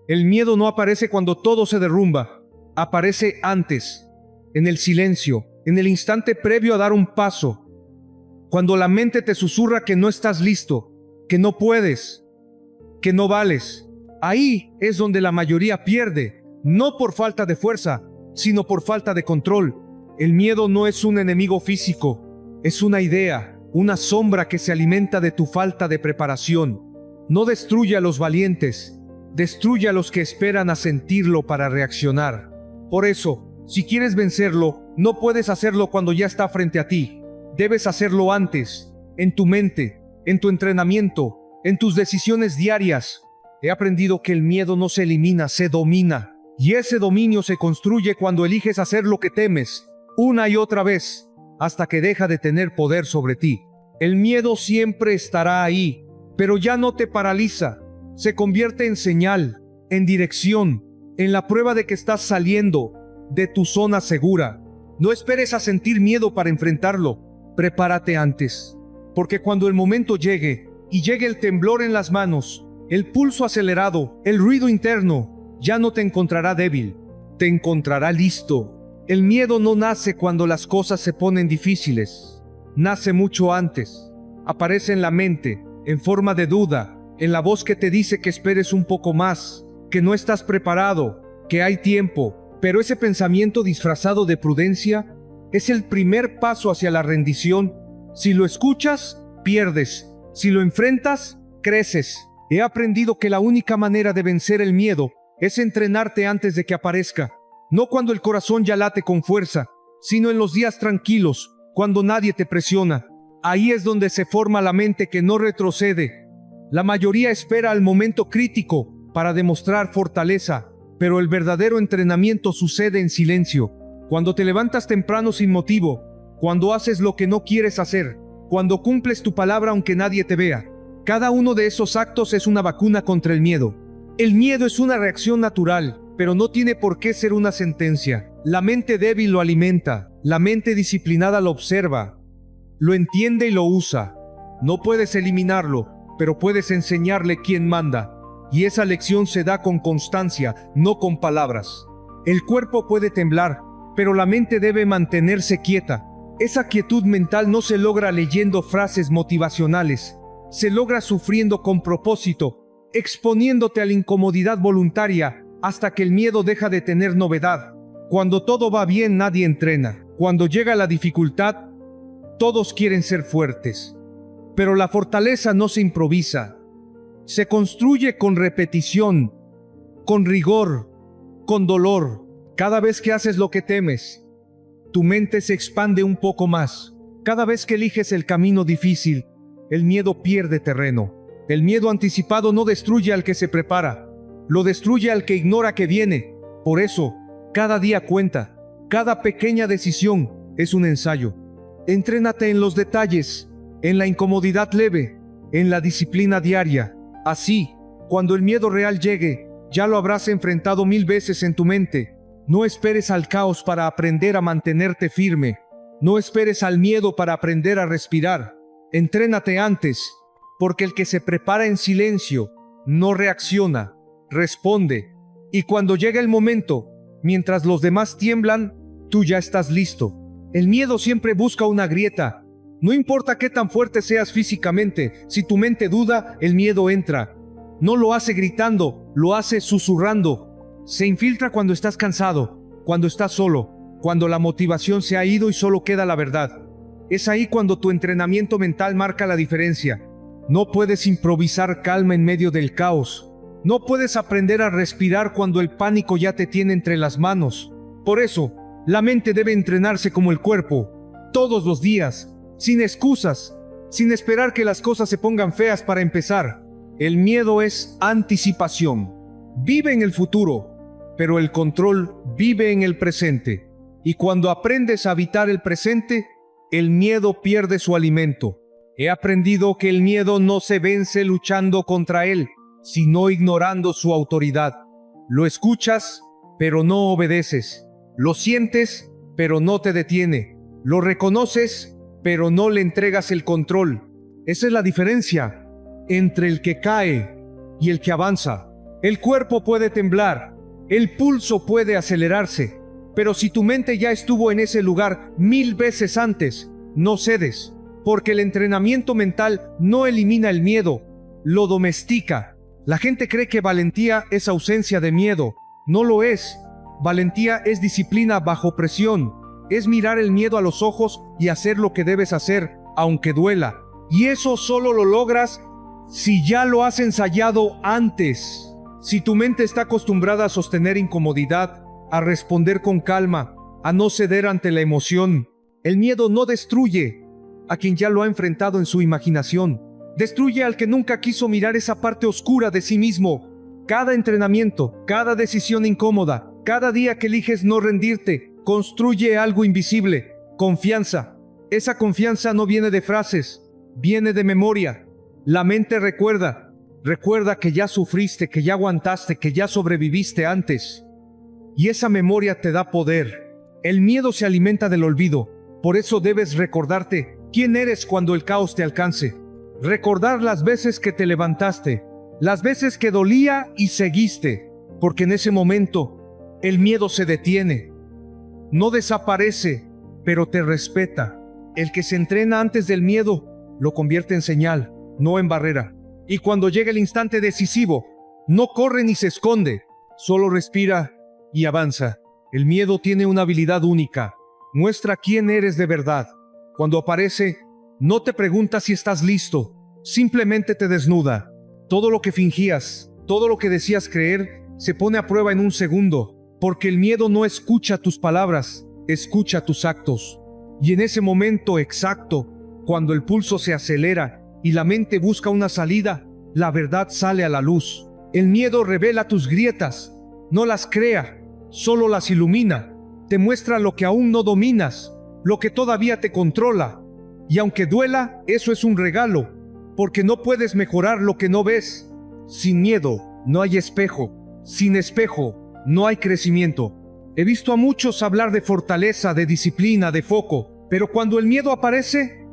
El miedo no aparece cuando todo se derrumba, aparece antes, en el silencio, en el instante previo a dar un paso, cuando la mente te susurra que no estás listo, que no puedes, que no vales. Ahí es donde la mayoría pierde, no por falta de fuerza, sino por falta de control. El miedo no es un enemigo físico, es una idea, una sombra que se alimenta de tu falta de preparación. No destruye a los valientes, destruye a los que esperan a sentirlo para reaccionar. Por eso, si quieres vencerlo, no puedes hacerlo cuando ya está frente a ti. Debes hacerlo antes, en tu mente, en tu entrenamiento, en tus decisiones diarias. He aprendido que el miedo no se elimina, se domina. Y ese dominio se construye cuando eliges hacer lo que temes, una y otra vez, hasta que deja de tener poder sobre ti. El miedo siempre estará ahí, pero ya no te paraliza. Se convierte en señal, en dirección, en la prueba de que estás saliendo de tu zona segura. No esperes a sentir miedo para enfrentarlo. Prepárate antes, porque cuando el momento llegue, y llegue el temblor en las manos, el pulso acelerado, el ruido interno, ya no te encontrará débil, te encontrará listo. El miedo no nace cuando las cosas se ponen difíciles, nace mucho antes. Aparece en la mente, en forma de duda, en la voz que te dice que esperes un poco más, que no estás preparado, que hay tiempo. Pero ese pensamiento disfrazado de prudencia es el primer paso hacia la rendición. Si lo escuchas, pierdes. Si lo enfrentas, creces. He aprendido que la única manera de vencer el miedo es entrenarte antes de que aparezca. No cuando el corazón ya late con fuerza, sino en los días tranquilos, cuando nadie te presiona. Ahí es donde se forma la mente que no retrocede. La mayoría espera al momento crítico para demostrar fortaleza, pero el verdadero entrenamiento sucede en silencio. Cuando te levantas temprano sin motivo, cuando haces lo que no quieres hacer, cuando cumples tu palabra aunque nadie te vea. Cada uno de esos actos es una vacuna contra el miedo. El miedo es una reacción natural, pero no tiene por qué ser una sentencia. La mente débil lo alimenta, la mente disciplinada lo observa, lo entiende y lo usa. No puedes eliminarlo, pero puedes enseñarle quién manda. Y esa lección se da con constancia, no con palabras. El cuerpo puede temblar, pero la mente debe mantenerse quieta. Esa quietud mental no se logra leyendo frases motivacionales. Se logra sufriendo con propósito, exponiéndote a la incomodidad voluntaria hasta que el miedo deja de tener novedad. Cuando todo va bien, nadie entrena. Cuando llega la dificultad, todos quieren ser fuertes. Pero la fortaleza no se improvisa. Se construye con repetición, con rigor, con dolor. Cada vez que haces lo que temes, tu mente se expande un poco más. Cada vez que eliges el camino difícil, el miedo pierde terreno. El miedo anticipado no destruye al que se prepara, lo destruye al que ignora que viene. Por eso, cada día cuenta. Cada pequeña decisión es un ensayo. Entrénate en los detalles, en la incomodidad leve, en la disciplina diaria. Así, cuando el miedo real llegue, ya lo habrás enfrentado 1000 veces en tu mente. No esperes al caos para aprender a mantenerte firme. No esperes al miedo para aprender a respirar. Entrénate antes, porque el que se prepara en silencio no reacciona, responde. Y cuando llega el momento, mientras los demás tiemblan, tú ya estás listo. El miedo siempre busca una grieta. No importa qué tan fuerte seas físicamente, si tu mente duda, el miedo entra. No lo hace gritando, lo hace susurrando. Se infiltra cuando estás cansado, cuando estás solo, cuando la motivación se ha ido y solo queda la verdad. Es ahí cuando tu entrenamiento mental marca la diferencia. No puedes improvisar calma en medio del caos. No puedes aprender a respirar cuando el pánico ya te tiene entre las manos. Por eso, la mente debe entrenarse como el cuerpo, todos los días, sin excusas, sin esperar que las cosas se pongan feas para empezar. El miedo es anticipación. Vive en el futuro, pero el control vive en el presente. Y cuando aprendes a habitar el presente, el miedo pierde su alimento. He aprendido que el miedo no se vence luchando contra él, sino ignorando su autoridad. Lo escuchas, pero no obedeces. Lo sientes, pero no te detiene. Lo reconoces, pero no le entregas el control. Esa es la diferencia entre el que cae y el que avanza. El cuerpo puede temblar, el pulso puede acelerarse, pero si tu mente ya estuvo en ese lugar 1000 veces antes, no cedes, porque el entrenamiento mental no elimina el miedo, lo domestica. La gente cree que valentía es ausencia de miedo. No lo es. Valentía es disciplina bajo presión. Es mirar el miedo a los ojos y hacer lo que debes hacer, aunque duela. Y eso solo lo logras si ya lo has ensayado antes. Si tu mente está acostumbrada a sostener incomodidad, a responder con calma, a no ceder ante la emoción, el miedo no destruye a quien ya lo ha enfrentado en su imaginación. Destruye al que nunca quiso mirar esa parte oscura de sí mismo. Cada entrenamiento, cada decisión incómoda, cada día que eliges no rendirte, construye algo invisible: confianza. Esa confianza no viene de frases, viene de memoria. La mente recuerda que ya sufriste, que ya aguantaste, que ya sobreviviste antes. Y esa memoria te da poder. El miedo se alimenta del olvido. Por eso debes recordarte quién eres cuando el caos te alcance. Recordar las veces que te levantaste, las veces que dolía y seguiste, porque en ese momento el miedo se detiene. No desaparece, pero te respeta. El que se entrena antes del miedo lo convierte en señal, no en barrera. Y cuando llega el instante decisivo, no corre ni se esconde, solo respira y avanza. El miedo tiene una habilidad única: muestra quién eres de verdad. Cuando aparece, no te pregunta si estás listo, simplemente te desnuda. Todo lo que fingías, todo lo que decías creer, se pone a prueba en un segundo, porque el miedo no escucha tus palabras, escucha tus actos. Y en ese momento exacto, cuando el pulso se acelera y la mente busca una salida, la verdad sale a la luz. El miedo revela tus grietas, no las crea, solo las ilumina. Te muestra lo que aún no dominas, lo que todavía te controla. Y aunque duela, eso es un regalo, porque no puedes mejorar lo que no ves. Sin miedo no hay espejo, sin espejo no hay crecimiento. He visto a muchos hablar de fortaleza, de disciplina, de foco, pero cuando el miedo aparece,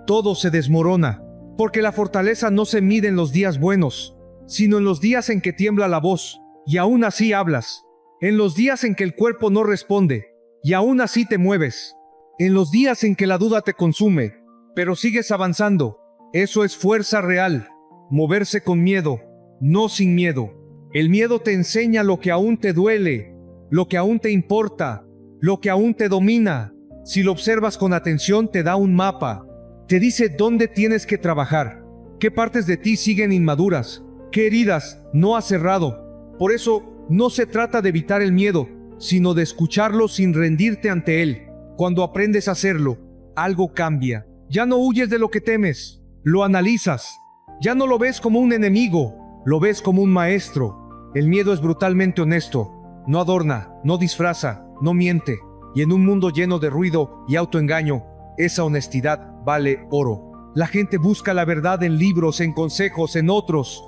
todo se desmorona, porque la fortaleza no se mide en los días buenos, sino en los días en que tiembla la voz, y aún así hablas, en los días en que el cuerpo no responde, y aún así te mueves, en los días en que la duda te consume, pero sigues avanzando. Eso es fuerza real, moverse con miedo, no sin miedo. El miedo te enseña lo que aún te duele, lo que aún te importa, lo que aún te domina. Si lo observas con atención, te da un mapa. Te dice dónde tienes que trabajar, qué partes de ti siguen inmaduras, qué heridas no has cerrado. Por eso, no se trata de evitar el miedo, sino de escucharlo sin rendirte ante él. Cuando aprendes a hacerlo, algo cambia. Ya no huyes de lo que temes, lo analizas. Ya no lo ves como un enemigo, lo ves como un maestro. El miedo es brutalmente honesto. No adorna, no disfraza, no miente. Y en un mundo lleno de ruido y autoengaño, esa honestidad vale oro. La gente busca la verdad en libros, en consejos, en otros.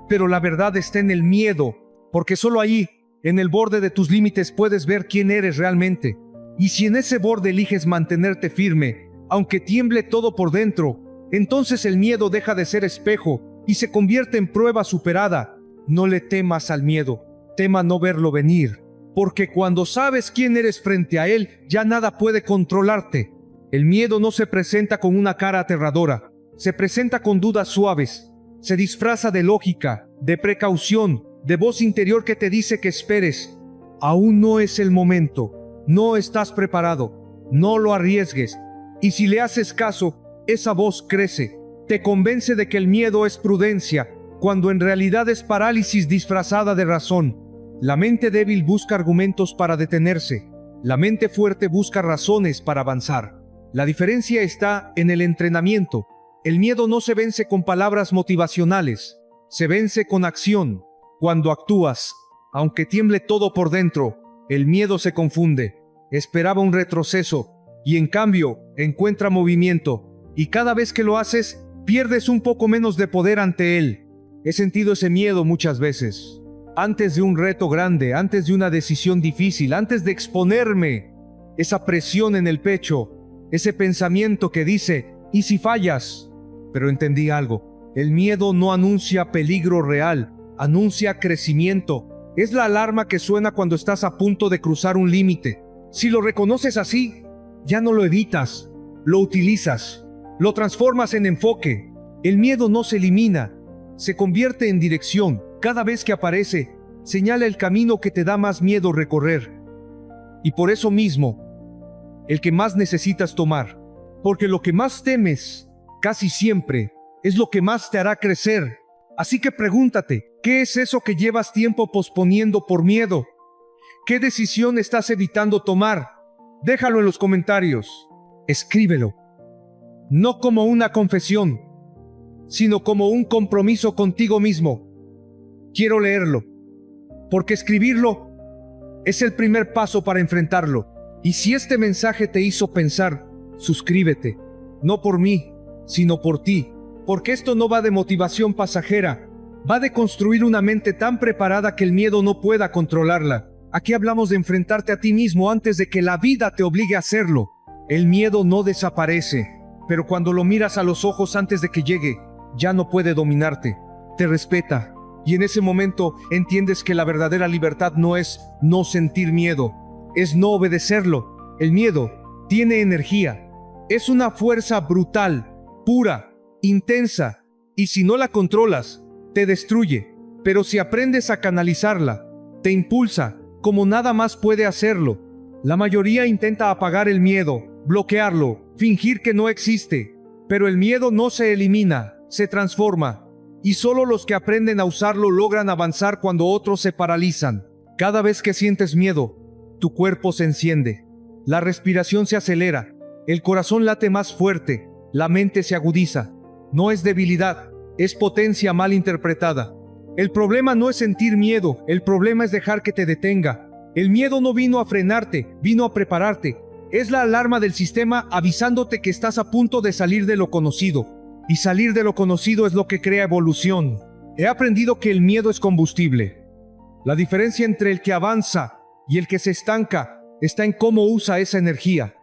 Pero la verdad está en el miedo, porque solo ahí, en el borde de tus límites, puedes ver quién eres realmente. Y si en ese borde eliges mantenerte firme, aunque tiemble todo por dentro, entonces el miedo deja de ser espejo y se convierte en prueba superada. No le temas al miedo, tema no verlo venir, porque cuando sabes quién eres frente a él, ya nada puede controlarte. El miedo no se presenta con una cara aterradora, se presenta con dudas suaves, se disfraza de lógica, de precaución, de voz interior que te dice que esperes. Aún no es el momento, no estás preparado, no lo arriesgues. Y si le haces caso, esa voz crece, te convence de que el miedo es prudencia, cuando en realidad es parálisis disfrazada de razón. La mente débil busca argumentos para detenerse, la mente fuerte busca razones para avanzar. La diferencia está en el entrenamiento. El miedo no se vence con palabras motivacionales, se vence con acción. Cuando actúas, aunque tiemble todo por dentro, el miedo se confunde. Esperaba un retroceso, y en cambio, encuentra movimiento. Y cada vez que lo haces, pierdes un poco menos de poder ante él. He sentido ese miedo muchas veces. Antes de un reto grande, antes de una decisión difícil, antes de exponerme. Esa presión en el pecho, ese pensamiento que dice, ¿y si fallas? Pero entendí algo. El miedo no anuncia peligro real, anuncia crecimiento. Es la alarma que suena cuando estás a punto de cruzar un límite. Si lo reconoces así, ya no lo evitas, lo utilizas, lo transformas en enfoque. El miedo no se elimina, se convierte en dirección. Cada vez que aparece, señala el camino que te da más miedo recorrer. Y por eso mismo, el que más necesitas tomar. Porque lo que más temes, casi siempre, es lo que más te hará crecer. Así que pregúntate, ¿qué es eso que llevas tiempo posponiendo por miedo? ¿Qué decisión estás evitando tomar? Déjalo en los comentarios. Escríbelo. No como una confesión, sino como un compromiso contigo mismo. Quiero leerlo, porque escribirlo es el primer paso para enfrentarlo. Y si este mensaje te hizo pensar, suscríbete. No por mí, sino por ti. Porque esto no va de motivación pasajera. Va de construir una mente tan preparada que el miedo no pueda controlarla. Aquí hablamos de enfrentarte a ti mismo antes de que la vida te obligue a hacerlo. El miedo no desaparece, pero cuando lo miras a los ojos antes de que llegue, ya no puede dominarte. Te respeta. Y en ese momento entiendes que la verdadera libertad no es no sentir miedo, es no obedecerlo. El miedo tiene energía. Es una fuerza brutal, pura, intensa, y si no la controlas, te destruye. Pero si aprendes a canalizarla, te impulsa, como nada más puede hacerlo. La mayoría intenta apagar el miedo, bloquearlo, fingir que no existe. Pero el miedo no se elimina, se transforma. Y solo los que aprenden a usarlo logran avanzar cuando otros se paralizan. Cada vez que sientes miedo, tu cuerpo se enciende. La respiración se acelera, el corazón late más fuerte, la mente se agudiza. No es debilidad, es potencia mal interpretada. El problema no es sentir miedo, el problema es dejar que te detenga. El miedo no vino a frenarte, vino a prepararte. Es la alarma del sistema avisándote que estás a punto de salir de lo conocido. Y salir de lo conocido es lo que crea evolución. He aprendido que el miedo es combustible. La diferencia entre el que avanza y el que se estanca está en cómo usa esa energía.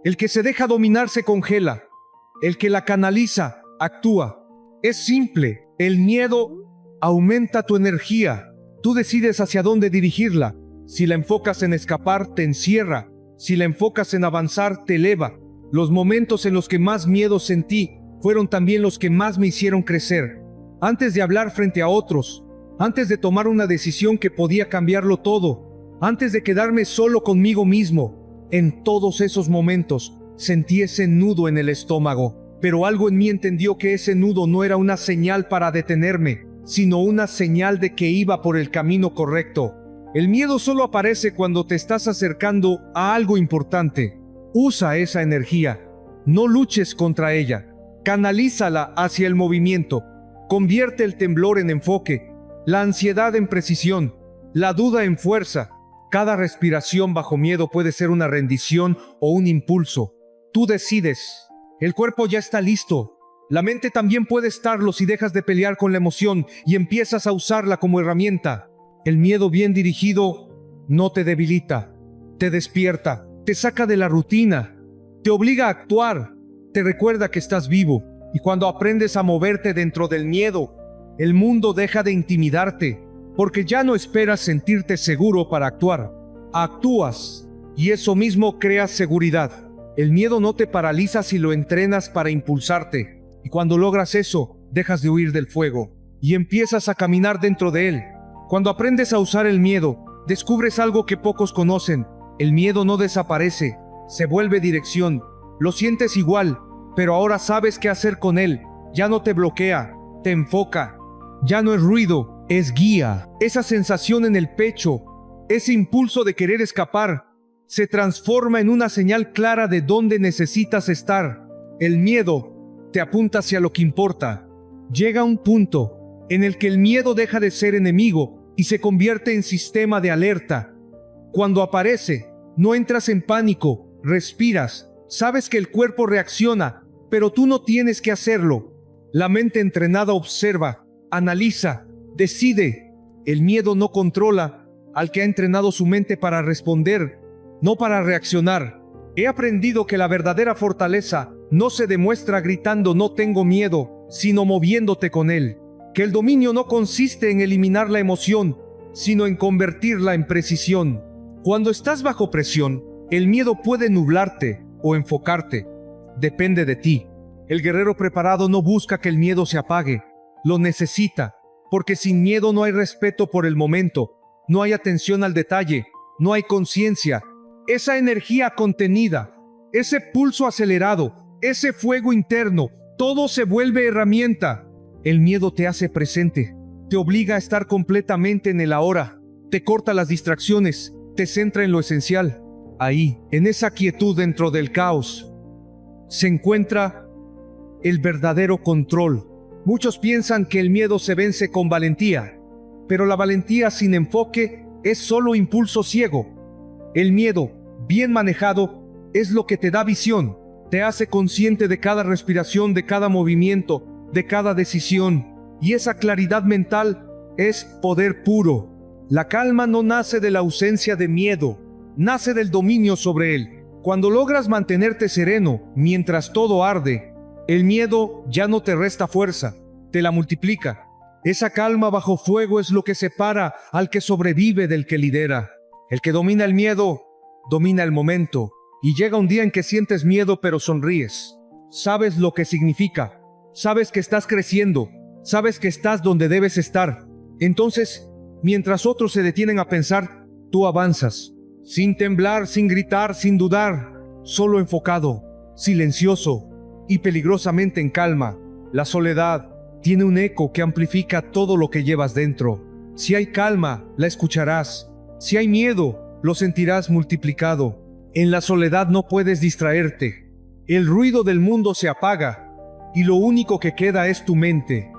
El que se deja dominar se congela. El que la canaliza, actúa. Es simple. El miedo aumenta tu energía. Tú decides hacia dónde dirigirla. Si la enfocas en escapar, te encierra. Si la enfocas en avanzar, te eleva. Los momentos en los que más miedo sentí fueron también los que más me hicieron crecer. Antes de hablar frente a otros, antes de tomar una decisión que podía cambiarlo todo, antes de quedarme solo conmigo mismo, en todos esos momentos sentí ese nudo en el estómago, pero algo en mí entendió que ese nudo no era una señal para detenerme, sino una señal de que iba por el camino correcto. El miedo solo aparece cuando te estás acercando a algo importante. Usa esa energía, no luches contra ella. Canalízala hacia el movimiento. Convierte el temblor en enfoque, la ansiedad en precisión, la duda en fuerza. Cada respiración bajo miedo puede ser una rendición o un impulso. Tú decides. El cuerpo ya está listo. La mente también puede estarlo si dejas de pelear con la emoción y empiezas a usarla como herramienta. El miedo bien dirigido no te debilita, te despierta, te saca de la rutina, te obliga a actuar. Te recuerda que estás vivo, y cuando aprendes a moverte dentro del miedo, el mundo deja de intimidarte, porque ya no esperas sentirte seguro para actuar. Actúas, y eso mismo crea seguridad. El miedo no te paraliza si lo entrenas para impulsarte, y cuando logras eso, dejas de huir del fuego, y empiezas a caminar dentro de él. Cuando aprendes a usar el miedo, descubres algo que pocos conocen. El miedo no desaparece, se vuelve dirección. Lo sientes igual, pero ahora sabes qué hacer con él. Ya no te bloquea, te enfoca. Ya no es ruido, es guía. Esa sensación en el pecho, ese impulso de querer escapar, se transforma en una señal clara de dónde necesitas estar. El miedo te apunta hacia lo que importa. Llega un punto en el que el miedo deja de ser enemigo y se convierte en sistema de alerta. Cuando aparece, no entras en pánico, respiras. Sabes que el cuerpo reacciona, pero tú no tienes que hacerlo. La mente entrenada observa, analiza, decide. El miedo no controla al que ha entrenado su mente para responder, no para reaccionar. He aprendido que la verdadera fortaleza no se demuestra gritando "no tengo miedo", sino moviéndote con él. que el dominio no consiste en eliminar la emoción, sino en convertirla en precisión. Cuando estás bajo presión, el miedo puede nublarte o enfocarte. Depende de ti. El guerrero preparado no busca que el miedo se apague, lo necesita, porque sin miedo no hay respeto por el momento, no hay atención al detalle, no hay conciencia. Esa energía contenida, ese pulso acelerado, ese fuego interno, todo se vuelve herramienta. El miedo te hace presente, te obliga a estar completamente en el ahora, te corta las distracciones, te centra en lo esencial. Ahí, en esa quietud dentro del caos, se encuentra el verdadero control. Muchos piensan que el miedo se vence con valentía, pero la valentía sin enfoque es solo impulso ciego. El miedo, bien manejado, es lo que te da visión, te hace consciente de cada respiración, de cada movimiento, de cada decisión, y esa claridad mental es poder puro. La calma no nace de la ausencia de miedo, nace del dominio sobre él. Cuando logras mantenerte sereno mientras todo arde, el miedo ya no te resta fuerza, te la multiplica. Esa calma bajo fuego es lo que separa al que sobrevive del que lidera. El que domina el miedo, domina el momento. Y llega un día en que sientes miedo pero sonríes. Sabes lo que significa. Sabes que estás creciendo. Sabes que estás donde debes estar. Entonces, mientras otros se detienen a pensar, tú avanzas. Sin temblar, sin gritar, sin dudar. Solo enfocado, silencioso y peligrosamente en calma. La soledad tiene un eco que amplifica todo lo que llevas dentro. Si hay calma, la escucharás. Si hay miedo, lo sentirás multiplicado. En la soledad no puedes distraerte. El ruido del mundo se apaga y lo único que queda es tu mente.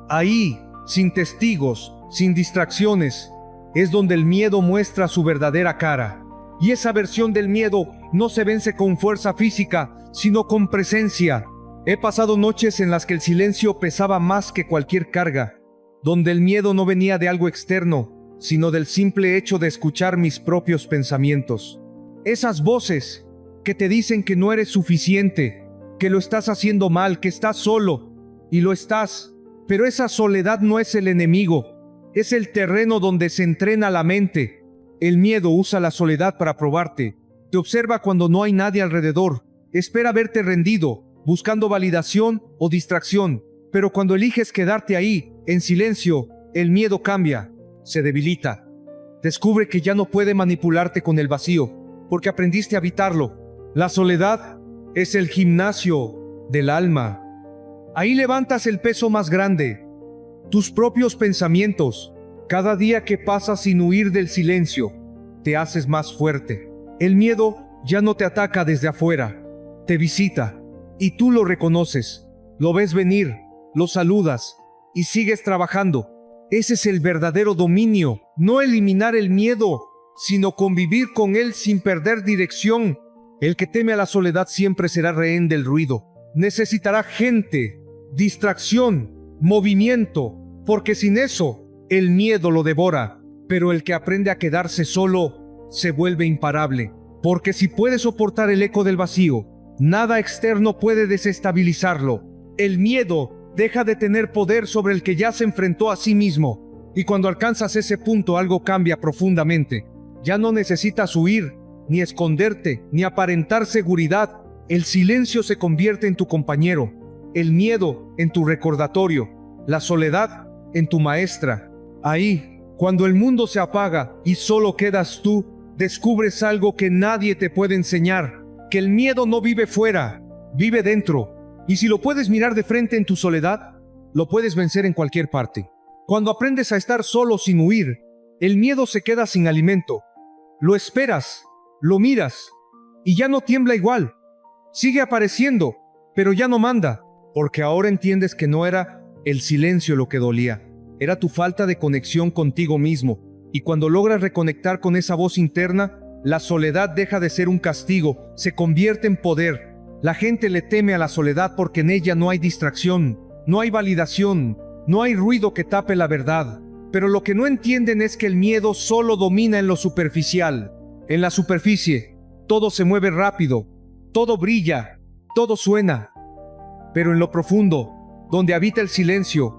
Ahí, sin testigos, sin distracciones, es donde el miedo muestra su verdadera cara. Y esa versión del miedo no se vence con fuerza física, sino con presencia. He pasado noches en las que el silencio pesaba más que cualquier carga, donde el miedo no venía de algo externo, sino del simple hecho de escuchar mis propios pensamientos. Esas voces que te dicen que no eres suficiente, que lo estás haciendo mal, que estás solo, y lo estás. Pero esa soledad no es el enemigo, es el terreno donde se entrena la mente. El miedo usa la soledad para probarte. Te observa cuando no hay nadie alrededor. Espera verte rendido, buscando validación o distracción. Pero cuando eliges quedarte ahí, en silencio, el miedo cambia, se debilita. Descubre que ya no puede manipularte con el vacío, porque aprendiste a habitarlo. La soledad es el gimnasio del alma. Ahí levantas el peso más grande, tus propios pensamientos. Cada día que pasas sin huir del silencio, te haces más fuerte. El miedo ya no te ataca desde afuera, te visita, y tú lo reconoces, lo ves venir, lo saludas, y sigues trabajando. Ese es el verdadero dominio, no eliminar el miedo, sino convivir con él sin perder dirección. El que teme a la soledad siempre será rehén del ruido. Necesitará gente, distracción, movimiento, porque sin eso, el miedo lo devora. Pero el que aprende a quedarse solo, se vuelve imparable. Porque si puede soportar el eco del vacío, nada externo puede desestabilizarlo. El miedo deja de tener poder sobre el que ya se enfrentó a sí mismo. Y cuando alcanzas ese punto, algo cambia profundamente. Ya no necesitas huir, ni esconderte, ni aparentar seguridad. El silencio se convierte en tu compañero, el miedo en tu recordatorio, la soledad en tu maestra. Ahí, cuando el mundo se apaga y solo quedas tú, descubres algo que nadie te puede enseñar, que el miedo no vive fuera, vive dentro. Y si lo puedes mirar de frente en tu soledad, lo puedes vencer en cualquier parte. Cuando aprendes a estar solo sin huir, el miedo se queda sin alimento. Lo esperas, lo miras, y ya no tiembla igual. Sigue apareciendo, pero ya no manda, porque ahora entiendes que no era el silencio lo que dolía, era tu falta de conexión contigo mismo. Y cuando logras reconectar con esa voz interna, la soledad deja de ser un castigo, se convierte en poder. La gente le teme a la soledad porque en ella no hay distracción, no hay validación, no hay ruido que tape la verdad. Pero lo que no entienden es que el miedo solo domina en lo superficial. En la superficie, todo se mueve rápido, todo brilla, todo suena. Pero en lo profundo, donde habita el silencio,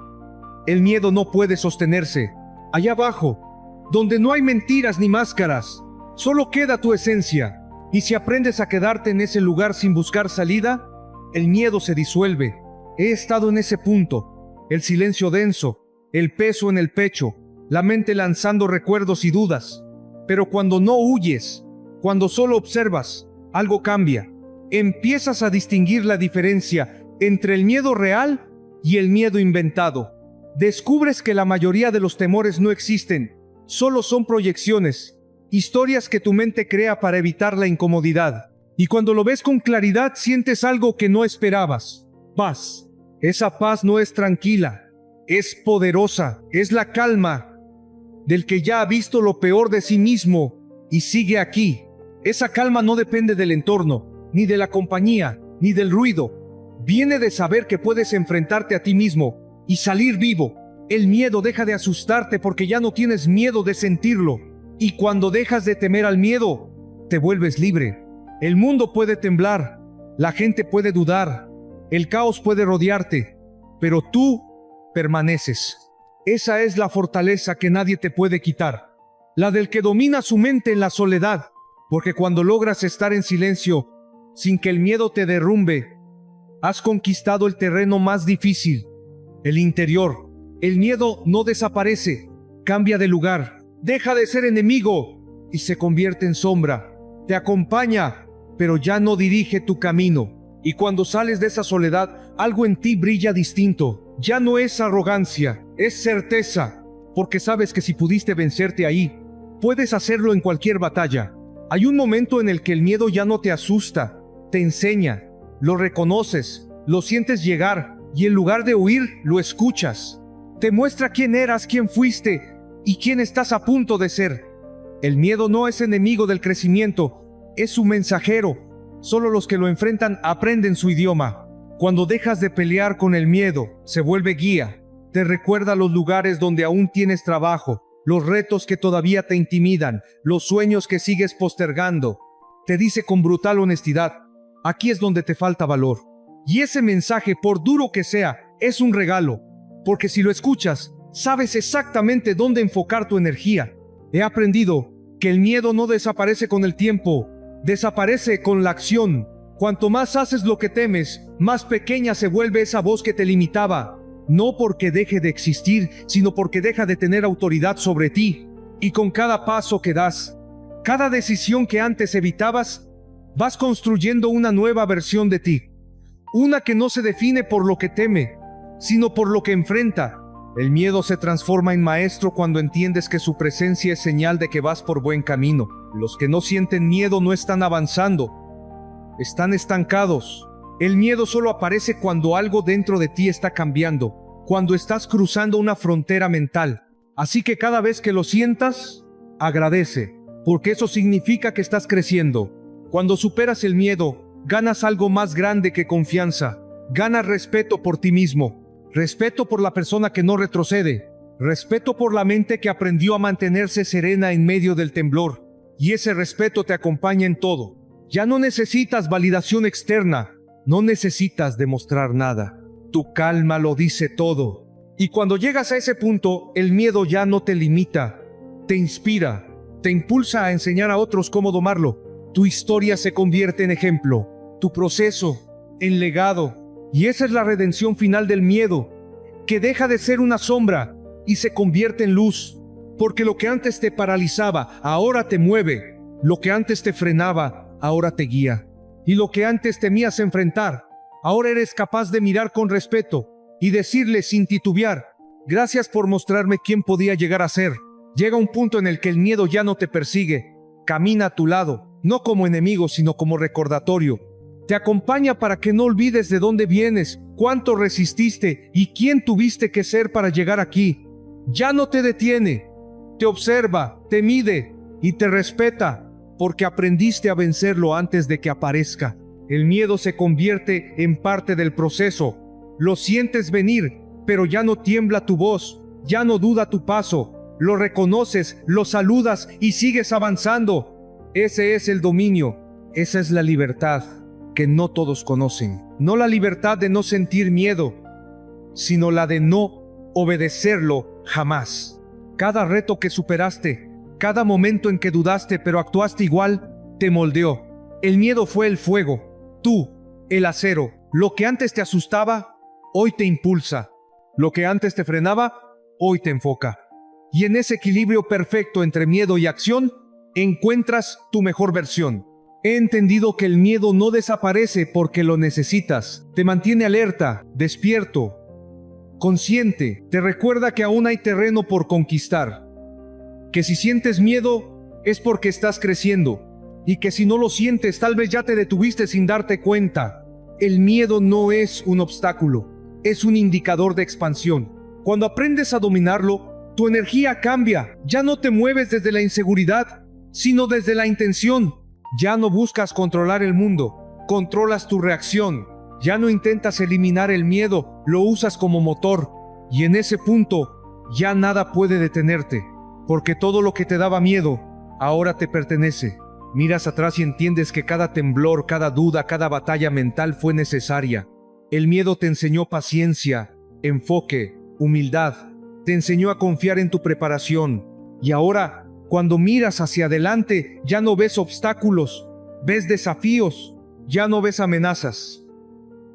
El miedo no puede sostenerse. Allá abajo, donde no hay mentiras ni máscaras, solo queda tu esencia. Y si aprendes a quedarte en ese lugar sin buscar salida, el miedo se disuelve. He estado en ese punto. El silencio denso, el peso en el pecho, la mente lanzando recuerdos y dudas. Pero cuando no huyes, cuando solo observas, algo cambia. Empiezas a distinguir la diferencia entre el miedo real y el miedo inventado. Descubres que la mayoría de los temores no existen, solo son proyecciones, historias que tu mente crea para evitar la incomodidad. Y cuando lo ves con claridad, sientes algo que no esperabas. Paz. Esa paz no es tranquila, es poderosa, es la calma del que ya ha visto lo peor de sí mismo y sigue aquí. Esa calma no depende del entorno, ni de la compañía, ni del ruido. Viene de saber que puedes enfrentarte a ti mismo y salir vivo. El miedo deja de asustarte porque ya no tienes miedo de sentirlo. Y cuando dejas de temer al miedo, te vuelves libre. El mundo puede temblar, la gente puede dudar, el caos puede rodearte, pero tú permaneces. Esa es la fortaleza que nadie te puede quitar, la del que domina su mente en la soledad, porque cuando logras estar en silencio, sin que el miedo te derrumbe, has conquistado el terreno más difícil, el interior. El miedo no desaparece, cambia de lugar, deja de ser enemigo y se convierte en sombra. Te acompaña, pero ya no dirige tu camino. Y cuando sales de esa soledad, algo en ti brilla distinto. Ya no es arrogancia, es certeza, porque sabes que si pudiste vencerte ahí, puedes hacerlo en cualquier batalla. Hay un momento en el que el miedo ya no te asusta, te enseña, lo reconoces, lo sientes llegar y en lugar de huir, lo escuchas. Te muestra quién eras, quién fuiste y quién estás a punto de ser. El miedo no es enemigo del crecimiento, es su mensajero. Solo los que lo enfrentan aprenden su idioma. Cuando dejas de pelear con el miedo, se vuelve guía. Te recuerda los lugares donde aún tienes trabajo, los retos que todavía te intimidan, los sueños que sigues postergando. Te dice con brutal honestidad, aquí es donde te falta valor. Y ese mensaje, por duro que sea, es un regalo. Porque si lo escuchas, sabes exactamente dónde enfocar tu energía. He aprendido que el miedo no desaparece con el tiempo, desaparece con la acción. Cuanto más haces lo que temes, más pequeña se vuelve esa voz que te limitaba. No porque deje de existir, sino porque deja de tener autoridad sobre ti. Y con cada paso que das, cada decisión que antes evitabas, vas construyendo una nueva versión de ti. Una que no se define por lo que teme, sino por lo que enfrenta. El miedo se transforma en maestro cuando entiendes que su presencia es señal de que vas por buen camino. Los que no sienten miedo no están avanzando, están estancados. El miedo solo aparece cuando algo dentro de ti está cambiando, cuando estás cruzando una frontera mental. Así que cada vez que lo sientas, agradece, porque eso significa que estás creciendo. Cuando superas el miedo, ganas algo más grande que confianza. Ganas respeto por ti mismo, respeto por la persona que no retrocede, respeto por la mente que aprendió a mantenerse serena en medio del temblor. Y ese respeto te acompaña en todo. Ya no necesitas validación externa, no necesitas demostrar nada. Tu calma lo dice todo. Y cuando llegas a ese punto, el miedo ya no te limita, te inspira, te impulsa a enseñar a otros cómo domarlo. Tu historia se convierte en ejemplo, tu proceso en legado. Y esa es la redención final del miedo, que deja de ser una sombra y se convierte en luz. Porque lo que antes te paralizaba, ahora te mueve. Lo que antes te frenaba, ahora te guía. Y lo que antes temías enfrentar, ahora eres capaz de mirar con respeto y decirle sin titubear, gracias por mostrarme quién podía llegar a ser. Llega un punto en el que el miedo ya no te persigue, camina a tu lado, no como enemigo sino como recordatorio. Te acompaña para que no olvides de dónde vienes, cuánto resististe y quién tuviste que ser para llegar aquí. Ya no te detiene, te observa, te mide y te respeta, porque aprendiste a vencerlo antes de que aparezca. El miedo se convierte en parte del proceso. Lo sientes venir, pero ya no tiembla tu voz, ya no duda tu paso. Lo reconoces, lo saludas y sigues avanzando. Ese es el dominio, esa es la libertad que no todos conocen. No la libertad de no sentir miedo, sino la de no obedecerlo jamás. Cada reto que superaste, cada momento en que dudaste pero actuaste igual, te moldeó. El miedo fue el fuego, tú, el acero. Lo que antes te asustaba, hoy te impulsa. Lo que antes te frenaba, hoy te enfoca. Y en ese equilibrio perfecto entre miedo y acción, encuentras tu mejor versión. He entendido que el miedo no desaparece porque lo necesitas. Te mantiene alerta, despierto, consciente. Te recuerda que aún hay terreno por conquistar. Que si sientes miedo, es porque estás creciendo. Y que si no lo sientes, tal vez ya te detuviste sin darte cuenta. El miedo no es un obstáculo, es un indicador de expansión. Cuando aprendes a dominarlo, tu energía cambia. Ya no te mueves desde la inseguridad, sino desde la intención. Ya no buscas controlar el mundo, controlas tu reacción. Ya no intentas eliminar el miedo, lo usas como motor. Y en ese punto, ya nada puede detenerte, porque todo lo que te daba miedo, ahora te pertenece. Miras atrás y entiendes que cada temblor, cada duda, cada batalla mental fue necesaria. El miedo te enseñó paciencia, enfoque, humildad. Te enseñó a confiar en tu preparación. Y ahora, cuando miras hacia adelante, ya no ves obstáculos, ves desafíos, ya no ves amenazas.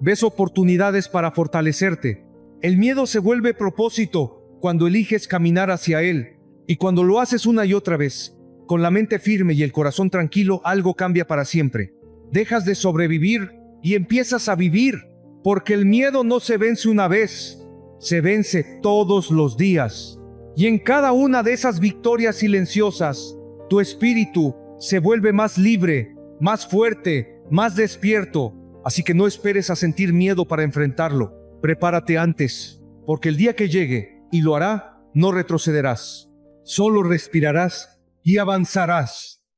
Ves oportunidades para fortalecerte. El miedo se vuelve propósito cuando eliges caminar hacia él. Y cuando lo haces una y otra vez, con la mente firme y el corazón tranquilo, algo cambia para siempre. Dejas de sobrevivir y empiezas a vivir, porque el miedo no se vence una vez, se vence todos los días. Y en cada una de esas victorias silenciosas, tu espíritu se vuelve más libre, más fuerte, más despierto. Así que no esperes a sentir miedo para enfrentarlo. Prepárate antes, porque el día que llegue, y lo hará, no retrocederás. Solo respirarás y avanzarás.